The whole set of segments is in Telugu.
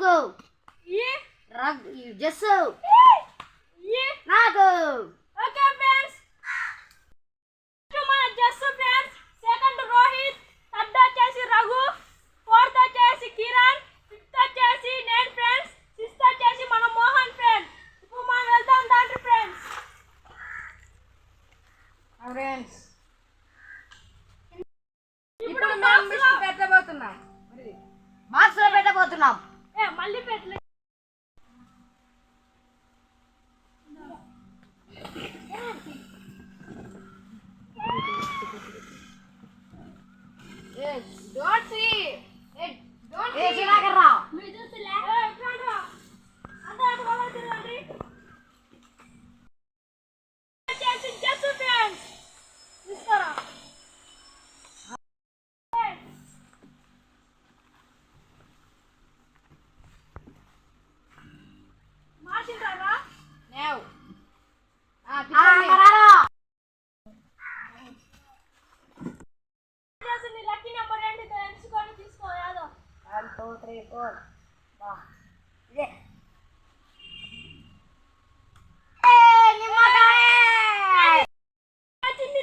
నీకు జస్సు నాకు ఓకే ఫ్రెండ్స్ మన జస్సు ఫ్రెండ్స్ సెకండ్ రోహిత్ థర్డ్ వచ్చేసి రఘు ఫోర్త్ వచ్చేసి కిరణ్ ఫిఫ్త్ వచ్చేసి నేను ఫ్రెండ్స్ సిక్స్త్ వచ్చేసి మన మోహన్ ఫ్రెండ్స్ ఇప్పుడు మనం వెళ్దాం దాంట్లో ఫ్రెండ్స్ ఇప్పుడు మేము పెట్టబోతున్నాం బాక్స్ లో పెట్టబోతున్నాం మళ్ళీ పెట్టలే Don't see. Don't see. Silakarra. మీరు చూసిలే ఎక్కడరా అంతా అటు వల్ల తిరగండి జస్సు ఫ్రెండ్స్ తీసుకోరా మార్చింటారా నేవ్ నీ లక్కీ నెంబర్ ఏంటి తెలుసుకొని తీసుకో యాదో 1 2 3 4 వా ఇదే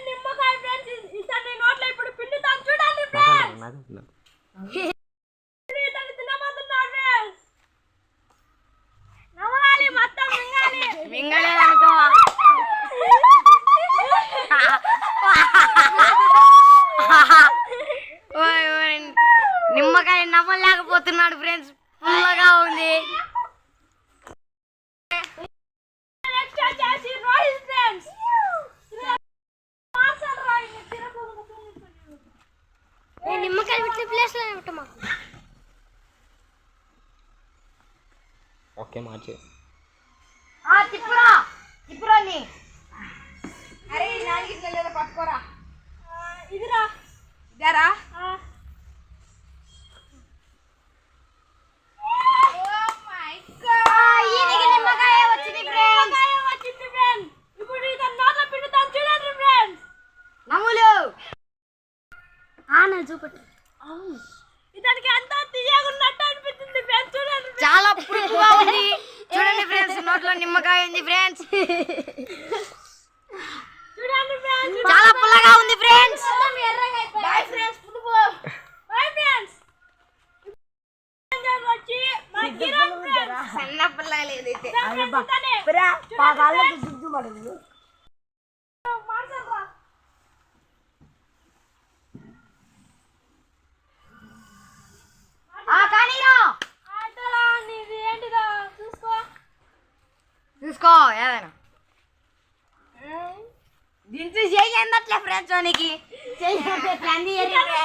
నిమ్మకాయ ఫ్రెండ్స్ ఈసారి నోట్లో ఇప్పుడు పిండుతాం చూడండి ఫ్రెండ్స్ ఇతను తినబోతున్నాడు ఫ్రెండ్స్ నవ్వాలి మొత్తం మింగలే అనుకో నిమ్మకాయ నమ్మలేకపోతున్నాడు ఫ్రెండ్స్ పుల్లగా ఉంది నెక్స్ట్ వచ్చేసి రోహిత్ ఫ్రెండ్స్ మార్సల్ రోహిత్ నిమ్మకాయ పెట్టే ప్లేస్ లో పెట్టమా ఓకే మార్చే తిప్పురా నీ అరే నాలుగు ఇట్లా పట్టుకోరా ఇదిరా ఇదారా నిమ్మకాయ వచ్చింది ఫ్రెండ్స్ ఇప్పుడు ఇతను నోట్లో పిండుతాం చూడండి ఫ్రెండ్స్ నమ్ములు చూపెట్టు ఇతనికి ఎంత తీయగున్నట్టు అనిపిస్తుంది ఫ్రెండ్స్ చూడండి చాలా పురుగుగా ఉంది చూడండి ఫ్రెండ్స్ నోట్లో నిమ్మకాయ ఉంది ఫ్రెండ్స్ చూడండి ఫ్రెండ్స్ చాలా పుల్లగా ఉంది friends bye friends bye friends వచ్చి మా కిరణ్ ఫ్రెండ్స్ సన్న పుల్లగా లేదైతే మార్సల్రా కానీరా ఆటలా నీది ఏంటిదో చూసుకో ఏదైనా దించి చెయ్యట్లే ఫ్రెండ్స్ వానికి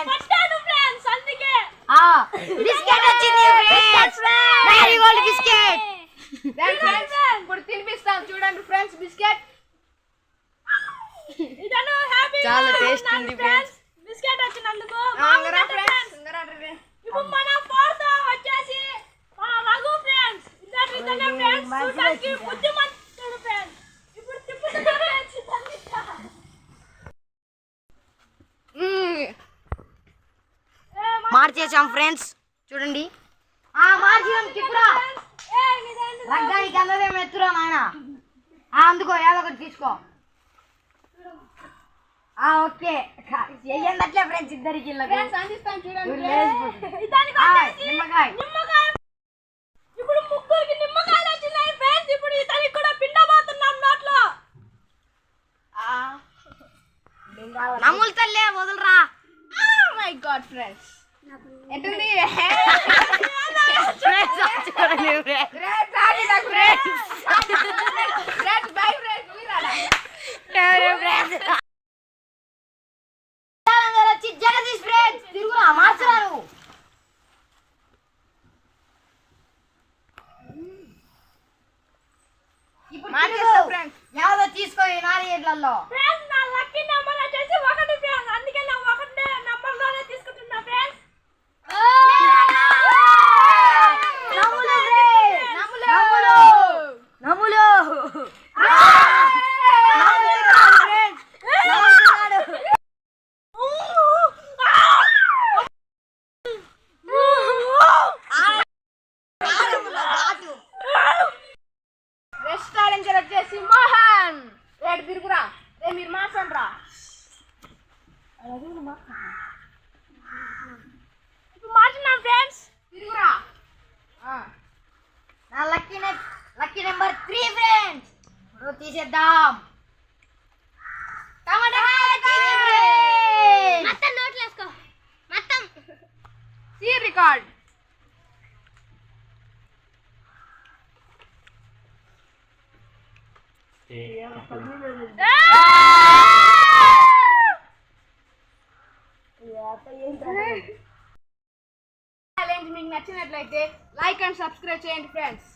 పట్టాను ఫ్రెండ్స్ అందుకే బిస్కెట్ వచ్చింది వెరీ గోల్డ్ బిస్కెట్ ఇప్పుడు తినిపిస్తాం చూడండి ఫ్రెండ్స్ బిస్కెట్ ఇదను హ్యాపీ చాలా టేస్ట్ ఉంది ఫ్రెండ్స్ బిస్కెట్ వచ్చినందుకు ఫ్రెండ్స్ ఇప్పుడు మన ఫోర్త్ వచ్చేసి మన రఘు ఫ్రెండ్స్ ఇతనే ఫ్రెండ్స్ చూడడానికి బుద్ధిమంతుడు ఫ్రెండ్స్ ఇప్పుడు తిప్పుతున్నా ఫ్రెండ్స్ మార్చేసాం ఫ్రెండ్స్ చూడండి మార్చేసాం తిప్పురా రగ్గానికి అందదేమో ఎత్తురా నాయన అందుకో ఏదో ఒకటి తీసుకో ఓకే చెయ్యండి అట్లే ఫ్రెండ్స్ ఇద్దరికి నిమ్మకాయ ఇప్పుడు ముగ్గురికి నిమ్మకాయలు వచ్చినాయి ఫ్రెండ్స్ ఇప్పుడు ఇతనికి కూడా పిండబోతున్నాం నోట్లో నమ్ములు తల్లే వదులురా మై గాడ్ ఫ్రెండ్స్ ఎటుంది జగదీష్ ఫ్రెండ్స్ తిరుగురా మార్చరా నువ్వు యాదో తీసుకో ఈ 4 ఏళ్లలో ఫ్రెండ్స్ నా లక్కీ నెంబర్ వచ్చేసి 1 ఫ్రెండ్స్ అందుకే నా 1 నెంబర్ లోనే తీసుకుంటున్నా ఫ్రెండ్స్ నమ్ములు ఛాలెంజర్ వచ్చేసి మోహన్. రేటు తిరుగురా, రే మీరు మార్చండి రా. ఇప్పుడు మార్చున్నాం ఫ్రెండ్స్, తిరుగురా. నా లక్కీ నెంబర్ 3 ఫ్రెండ్స్. ఇప్పుడు తీసేద్దాం. మొత్తం నోట్లు వేసుకో మొత్తం. See record. ఛాలెంజ్ మీకు నచ్చినట్లయితే లైక్ అండ్ సబ్స్క్రైబ్ చేయండి ఫ్రెండ్స్.